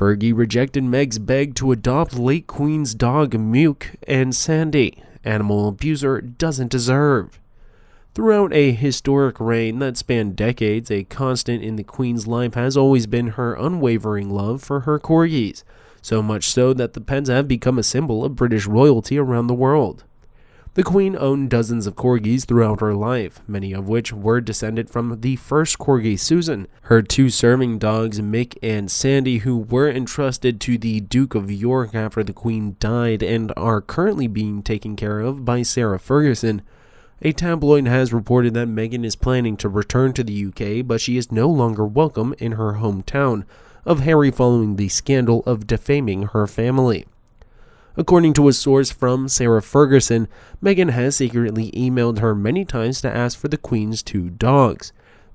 Fergie rejected Meg's beg to adopt late Queen's dog Muick and Sandy. Animal abuser doesn't deserve. Throughout a historic reign that spanned decades, a constant in the Queen's life has always been her unwavering love for her corgis, so much so that the pets have become a symbol of British royalty around the world. The Queen owned dozens of corgis throughout her life, many of which were descended from the first corgi Susan, her two serving dogs Mick and Sandy, who were entrusted to the Duke of York after the Queen died and are currently being taken care of by Sarah Ferguson. A tabloid has reported that Meghan is planning to return to the UK, but she is no longer welcome in her hometown of Harry following the scandal of defaming her family. According to a source from Sarah Ferguson, Meghan has secretly emailed her many times to ask for the Queen's two dogs.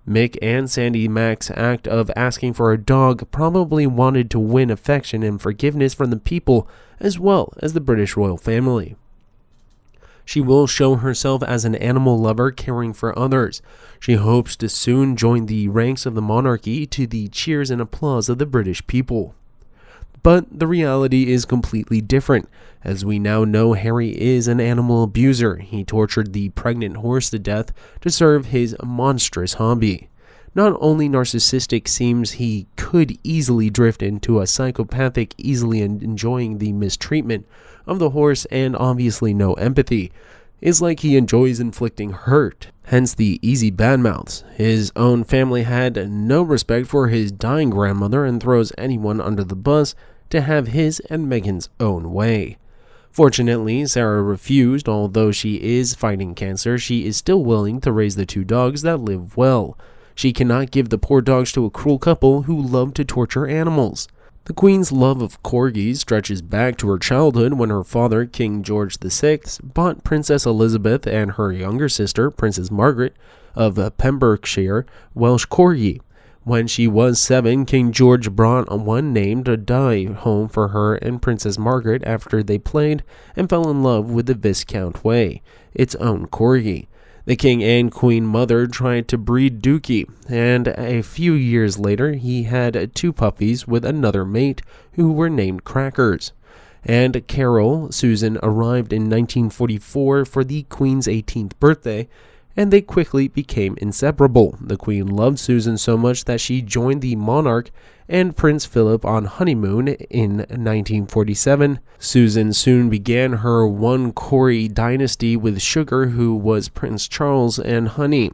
Mick and Sandy Mac's act of asking for a dog probably wanted to win affection and forgiveness from the people as well as the British royal family. She will show herself as an animal lover caring for others. She hopes to soon join the ranks of the monarchy to the cheers and applause of the British people. But the reality is completely different. As we now know, Harry is an animal abuser. He tortured the pregnant horse to death to serve his monstrous hobby. Not only narcissistic, seems he could easily drift into a psychopathic, easily enjoying the mistreatment of the horse and obviously no empathy. It's like he enjoys inflicting hurt, hence the easy badmouths. His own family had no respect for his dying grandmother and throws anyone under the bus to have his and Meghan's own way. Fortunately, Sarah refused. Although she is fighting cancer, she is still willing to raise the two dogs that live well. She cannot give the poor dogs to a cruel couple who love to torture animals. The Queen's love of corgis stretches back to her childhood when her father, King George VI, bought Princess Elizabeth and her younger sister, Princess Margaret, of Pembrokeshire, Welsh corgi. When she was 7, King George brought one named Di home for her and Princess Margaret after they played and fell in love with the Viscount Way, its own corgi. The King and Queen Mother tried to breed Dookie, and a few years later he had 2 puppies with another mate who were named Crackers. And Carol Susan arrived in 1944 for the Queen's 18th birthday, and they quickly became inseparable. The Queen loved Susan so much that she joined the monarch and Prince Philip on honeymoon in 1947. Susan soon began her one Corgi dynasty with Sugar, who was Prince Charles, and Honey,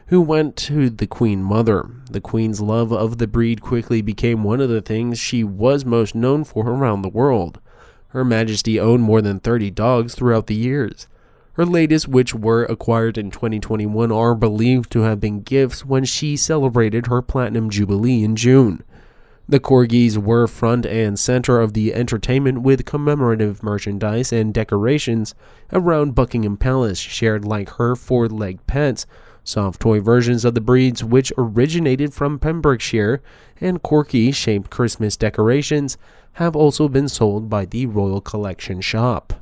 who went to the Queen Mother. The Queen's love of the breed quickly became one of the things she was most known for around the world. Her Majesty owned more than 30 dogs throughout the years. Her latest, which were acquired in 2021, are believed to have been gifts when she celebrated her Platinum Jubilee in June. The Corgis were front and center of the entertainment with commemorative merchandise and decorations around Buckingham Palace, shared like her 4-legged pets, soft toy versions of the breeds which originated from Pembrokeshire, and corgi-shaped Christmas decorations have also been sold by the Royal Collection shop.